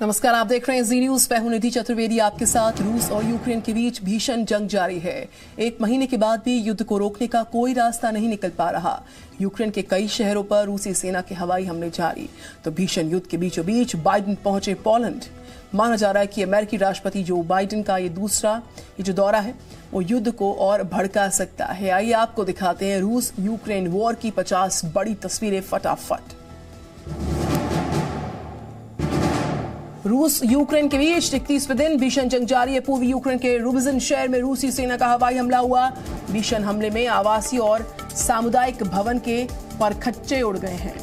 नमस्कार, आप देख रहे हैं जी न्यूज। मैं हूं निधि चतुर्वेदी आपके साथ। रूस और यूक्रेन के बीच भीषण जंग जारी है। एक महीने के बाद भी युद्ध को रोकने का कोई रास्ता नहीं निकल पा रहा। यूक्रेन के कई शहरों पर रूसी सेना के हवाई हमले जारी। तो भीषण युद्ध के बीचों बीच बाइडेन पहुंचे पोलैंड। माना जा रहा है कि अमेरिकी राष्ट्रपति जो बाइडेन का ये जो दौरा है वो युद्ध को और भड़का सकता है। आइए आपको दिखाते हैं रूस यूक्रेन वॉर की 50 बड़ी तस्वीरें फटाफट। रूस यूक्रेन के बीच 31वें दिन भीषण जंग जारी है। पूर्वी यूक्रेन के रुबेजन शहर में रूसी सेना का हवाई हमला हुआ। भीषण हमले में आवासीय और सामुदायिक भवन के परखच्चे उड़ गए हैं।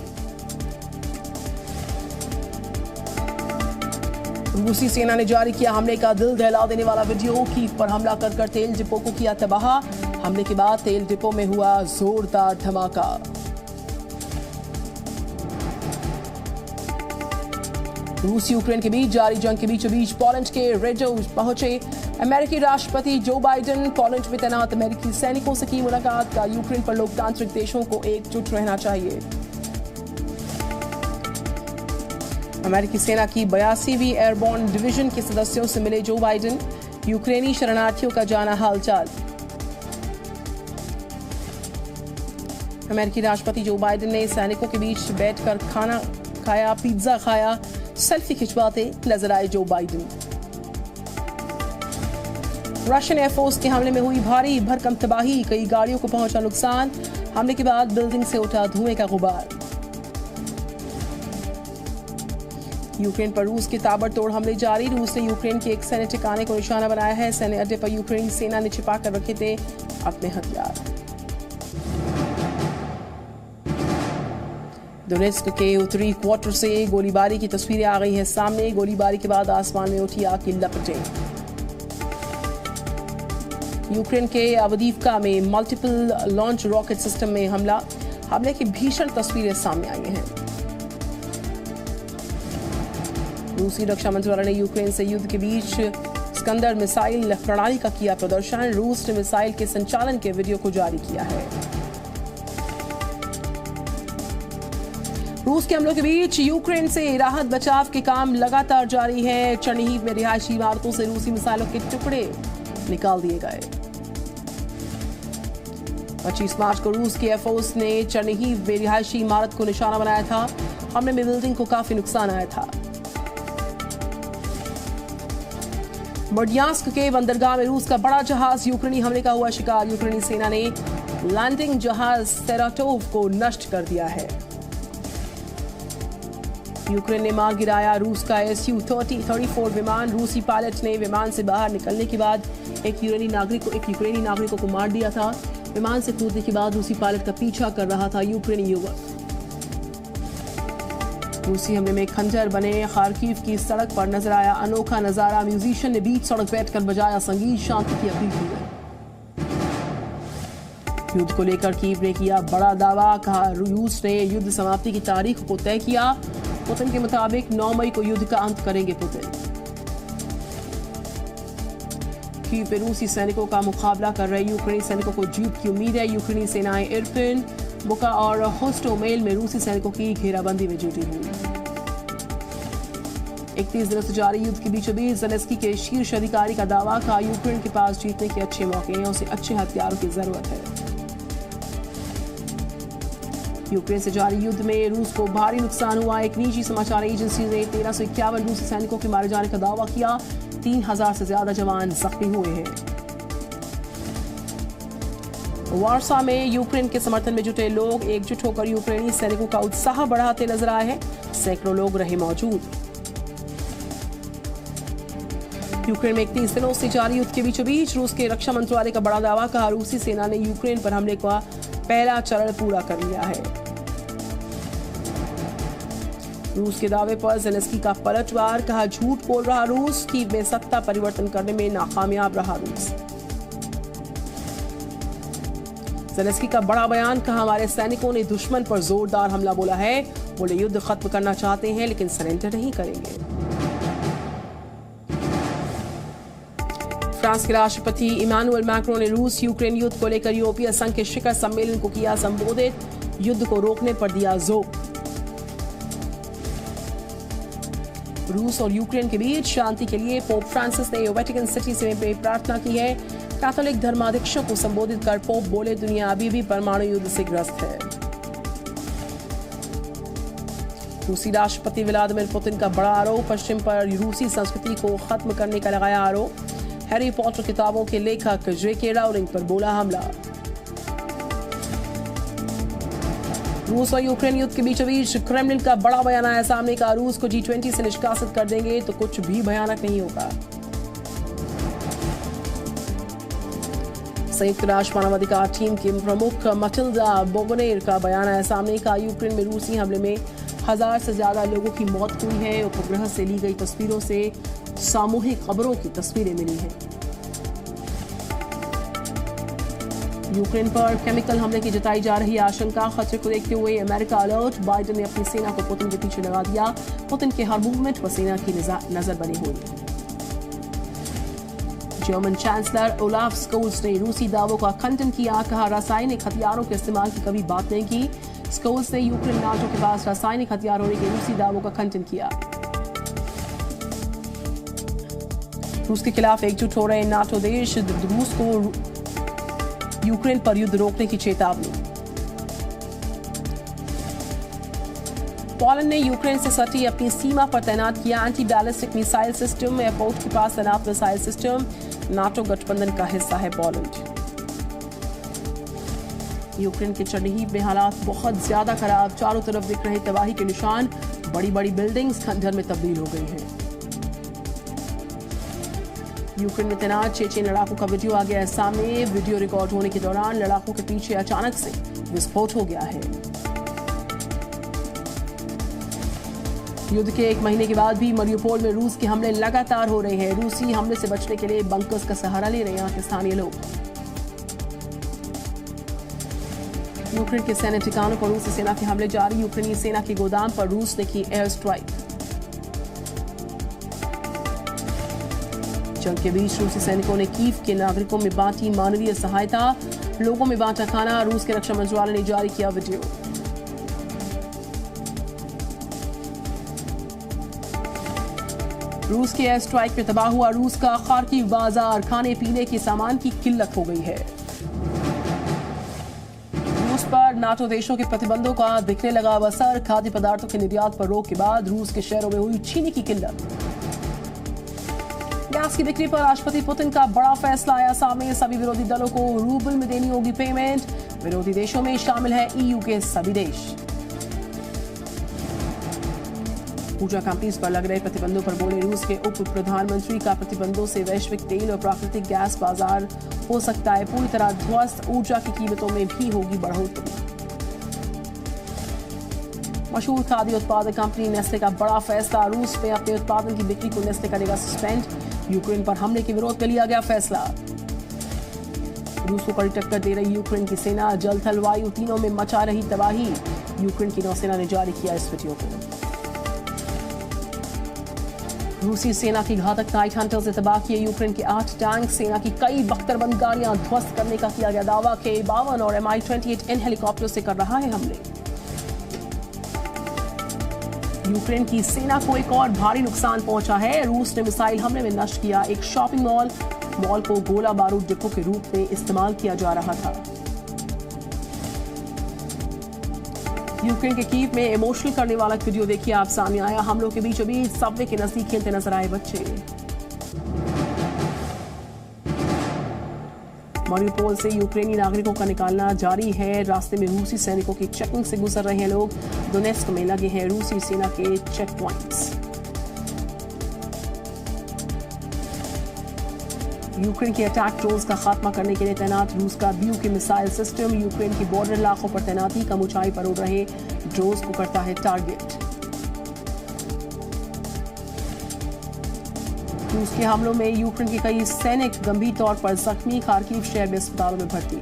रूसी सेना ने जारी किया हमले का दिल दहला देने वाला वीडियो। कीव पर हमला कर तेल डिपो को किया तबाह। हमले के बाद तेल डिपो में हुआ जोरदार धमाका। रूस यूक्रेन के बीच जारी जंग के बीचों बीच पोलैंड के रेडोव पहुंचे अमेरिकी राष्ट्रपति जो बाइडेन। पोलैंड में तैनात अमेरिकी सैनिकों से की मुलाकात। का यूक्रेन पर लोकतांत्रिक देशों को एकजुट रहना चाहिए। अमेरिकी सेना की 82वीं एयरबोर्न डिवीजन के सदस्यों से मिले जो बाइडेन। यूक्रेनी शरणार्थियों का जाना हालचाल। अमेरिकी राष्ट्रपति जो बाइडेन ने सैनिकों के बीच बैठकर खाना खाया, पिज्जा खाया। सेल्फी खिंचवाते नजर आए जो बाइडेन। रशियन एयरफोर्स के हमले में हुई भारी भरकम तबाही। कई गाड़ियों को पहुंचा नुकसान। हमले के बाद बिल्डिंग से उठा धुएं का गुबार। यूक्रेन पर रूस के ताबड़तोड़ हमले जारी। रूस ने यूक्रेन के एक सैन्य ठिकाने को निशाना बनाया है। सैन्य अड्डे पर यूक्रेनी सेना ने छिपा कर रखे थे अपने हथियार। डोनेट्स्क के उत्तरी क्वार्टर से गोलीबारी की तस्वीरें आ गई हैं सामने। गोलीबारी के बाद आसमान में उठी आग की लपटें। यूक्रेन के अवदीवका में मल्टीपल लॉन्च रॉकेट सिस्टम में हमले की भीषण तस्वीरें सामने आई हैं। रूसी रक्षा मंत्रालय ने यूक्रेन से युद्ध के बीच स्कंदर मिसाइल प्रणाली का किया प्रदर्शन। रूस ने मिसाइल के संचालन के वीडियो को जारी किया है। रूस के हमलों के बीच यूक्रेन से राहत बचाव के काम लगातार जारी है। चर्निहिव में रिहायशी इमारतों से रूसी मिसाइलों के टुकड़े निकाल दिए गए। 25 मार्च को रूस के एयरफोर्स ने चर्निहिव में रिहायशी इमारत को निशाना बनाया था। हमले में बिल्डिंग को काफी नुकसान आया था। बर्डियांस्क के बंदरगाह में रूस का बड़ा जहाज यूक्रेनी हमले का हुआ शिकार। यूक्रेनी सेना ने लैंडिंग जहाज सेराटोव को नष्ट कर दिया है। यूक्रेन ने मार गिराया रूस का Su-34 विमान। रूसी पायलट ने विमान से बाहर निकलने के बाद एक यूक्रेनी नागरिक को मार दिया था। विमान से कूदने के बाद रूसी पायलट का पीछा कर रहा था यूक्रेनी युवक। रूसी हमले में खंजर बने खार्किव की सड़क पर नजर आया अनोखा नजारा। म्यूजिशियन ने बीच सड़क बैठकर बजाया संगीत। शांति की अपील की गई। युद्ध को लेकर कीव ने किया बड़ा दावा। कहा रूस ने युद्ध समाप्ति की तारीख को तय किया। पुतिन के मुताबिक 9 मई को युद्ध का अंत करेंगे पुतिन। कीव पे रूसी सैनिकों का मुकाबला कर रहे यूक्रेनी सैनिकों को जीत की उम्मीद है। यूक्रेनी सेनाएं इरपिन, बुका और होस्टोमेल में रूसी सैनिकों की घेराबंदी में जुटी हुई। 31 दिनों से जारी युद्ध के बीचों बीच ज़ेलेंस्की के शीर्ष अधिकारी का दावा। कहा यूक्रेन के पास जीतने के अच्छे मौके हैं, उसे अच्छे हथियारों की जरूरत है। यूक्रेन से जारी युद्ध में रूस को भारी नुकसान हुआ। एक निजी समाचार एजेंसी ने 1351 रूसी सैनिकों के मारे जाने का दावा किया। 3000 से ज्यादा जवान जख्मी हुए हैं। वार्सा में यूक्रेन के समर्थन में जुटे लोग एकजुट होकर यूक्रेनी सैनिकों का उत्साह बढ़ाते नजर आए हैं। सैकड़ों लोग रहे मौजूद। यूक्रेन में 31 दिनों से जारी युद्ध के बीचों बीच रूस के रक्षा मंत्रालय का बड़ा दावा। कहा रूसी सेना ने यूक्रेन पर हमले का पहला चरण पूरा कर लिया है। रूस के दावे पर ज़ेलेंस्की का पलटवार। कहा झूठ बोल रहा रूस। कीव में सत्ता परिवर्तन करने में नाकामयाब रहा रूस। ज़ेलेंस्की का बड़ा बयान। कहा हमारे सैनिकों ने दुश्मन पर जोरदार हमला बोला है। बोले युद्ध खत्म करना चाहते हैं लेकिन सरेंडर नहीं करेंगे। फ्रांस के राष्ट्रपति इमानुएल मैक्रों ने रूस यूक्रेन युद्ध को लेकर यूरोपीय संघ के शिखर सम्मेलन को किया संबोधित। युद्ध को रोकने पर दिया जोर। रूस और यूक्रेन के बीच शांति के लिए पोप फ्रांसिस ने वेटिकन सिटी से प्रार्थना की है। कैथोलिक धर्माध्यक्षों को संबोधित कर पोप बोले, दुनिया अभी भी परमाणु युद्ध से ग्रस्त है। रूसी राष्ट्रपति व्लादिमीर पुतिन का बड़ा आरोप, पश्चिम पर रूसी संस्कृति को खत्म करने का लगाया आरोप। हैरी पॉटर किताबों के लेखक जेके राउलिंग पर बोला हमला। रूस और यूक्रेन युद्ध के बीचों बीच क्रेमलिन का बड़ा बयान आया सामने का, रूस को G20 से निष्कासित कर देंगे तो कुछ भी भयानक नहीं होगा। संयुक्त राष्ट्र मानवाधिकार टीम की प्रमुख मटिल्डा बोगनेर का बयान आया सामने का, यूक्रेन में रूसी हमले में 1000 से ज्यादा लोगों की मौत हुई है। उपग्रह से ली गई तस्वीरों से सामूहिक खबरों की तस्वीरें मिली हैं। यूक्रेन पर केमिकल हमले की जताई जा रही आशंका, खतरे को देखते हुए अमेरिका अलर्ट, बाइडेन ने अपनी सेना को पुतिन के पीछे लगा दिया। पुतिन के हर मूवमेंट पर सेना की नजर बनी हुई। जर्मन चांसलर ओलाफ स्कोल्स ने रूसी दावों का खंडन किया, कहा रासायनिक हथियारों के इस्तेमाल की कभी बात नहीं की। स्कोल्स ने यूक्रेन नाटो के पास रासायनिक हथियार होने के रूसी दावों का खंडन किया। रूस के खिलाफ एकजुट हो रहे नाटो देश, रूस को यूक्रेन पर युद्ध रोकने की चेतावनी। पोलैंड ने यूक्रेन से सटी अपनी सीमा पर तैनात किया anti ballistic missile system, airport के पास तैनात मिसाइल सिस्टम। नाटो गठबंधन का हिस्सा है पोलैंड। यूक्रेन के चरनीहीव में हालात बहुत ज्यादा खराब, चारों तरफ दिख रहे तबाही के निशान, बड़ी बड़ी बिल्डिंग्स खंडहर में तब्दील हो गई हैं। यूक्रेन में तैनात चेचेन लड़ाकों का वीडियो आ गया है सामने। वीडियो रिकॉर्ड होने के दौरान लड़ाकों के पीछे अचानक से विस्फोट हो गया है। युद्ध के 1 महीने के बाद भी मरियुपोल में रूस के हमले लगातार हो रहे हैं। रूसी हमले से बचने के लिए बंकर्स का सहारा ले रहे हैं यहाँ के स्थानीय लोग। यूक्रेन के सैन्य ठिकानों पर रूसी सेना के हमले जारी, यूक्रेनी सेना के गोदाम पर रूस ने की एयर स्ट्राइक। जंग के बीच रूसी सैनिकों ने कीव के नागरिकों में बांटी मानवीय सहायता, लोगों में बांटा खाना। रूस के रक्षा मंत्रालय ने जारी किया वीडियो। रूस के एयर स्ट्राइक में तबाह हुआ रूस का खार्किव बाजार, खाने पीने के सामान की किल्लत हो गई है। रूस पर नाटो देशों के प्रतिबंधों का दिखने लगा असर, खाद्य पदार्थों के निर्यात पर रोक के बाद रूस के शहरों में हुई चीनी की किल्लत। गैस की बिक्री पर राष्ट्रपति पुतिन का बड़ा फैसला आया सामने, सभी विरोधी दलों को रूबल में देनी होगी पेमेंट। विरोधी देशों में शामिल है EU के सभी देश। ऊर्जा कंपनीज पर लग रहे प्रतिबंधों पर बोले रूस के उप प्रधानमंत्री का, प्रतिबंधों से वैश्विक तेल और प्राकृतिक गैस बाजार हो सकता है पूरी तरह ध्वस्त, ऊर्जा की कीमतों में भी होगी बढ़ोतरी। मशहूर खाद्य उत्पादक कंपनी नेस्ले का बड़ा फैसला, रूस में अपने उत्पादन की बिक्री को नेस्ले करेगा सस्पेंड। यूक्रेन पर हमले के विरोध में लिया गया फैसला। रूस को कड़ी टक्कर दे रही यूक्रेन की सेना, जल थल वायु तीनों में मचा रही तबाही। यूक्रेन की नौसेना ने जारी किया इस वीडियो को। रूसी सेना की घातक नाइट हंटर से तबाह किए यूक्रेन के 8 टैंक, सेना की कई बख्तरबंद गाड़ियां ध्वस्त करने का किया गया दावा। K-52 और Mi-28N हेलीकॉप्टर से कर रहा है हमले। यूक्रेन की सेना को एक और भारी नुकसान पहुंचा है, रूस ने मिसाइल हमले में नष्ट किया एक शॉपिंग मॉल को गोला बारूद डिपो के रूप में इस्तेमाल किया जा रहा था। यूक्रेन के कीव में इमोशनल करने वाला वीडियो देखिए आप सामने आया, हमलों के बीचों बीच सबवे के नजदीक खेलते नजर आए बच्चे। मारियुपोल से यूक्रेनी नागरिकों का निकालना जारी है, रास्ते में रूसी सैनिकों की चेकिंग से गुजर रहे हैं लोग। डोनेस्क में लगे हैं रूसी सेना के चेक पॉइंट्स। यूक्रेन के अटैक ड्रोन्स का खात्मा करने के लिए तैनात रूस का BU के मिसाइल सिस्टम, यूक्रेन की बॉर्डर इलाकों पर तैनाती, कम ऊंचाई पर उड़ रहे ड्रोन्स को करता है टारगेट। रूस के हमलों में यूक्रेन के कई सैनिक गंभीर तौर पर जख्मी, खार्किव शहर में अस्पतालों में भर्ती।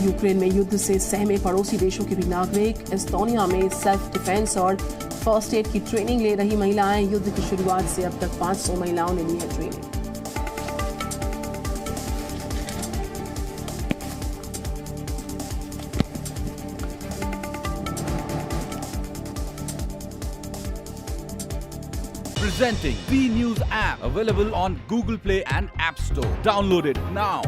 यूक्रेन में युद्ध से सहमे पड़ोसी देशों के भी नागरिक, एस्टोनिया में सेल्फ डिफेंस और फर्स्ट एड की ट्रेनिंग ले रही महिलाएं, युद्ध की शुरुआत से अब तक 500 महिलाओं ने ली है training. Presenting V News app, available on Google Play and App Store. Download it now.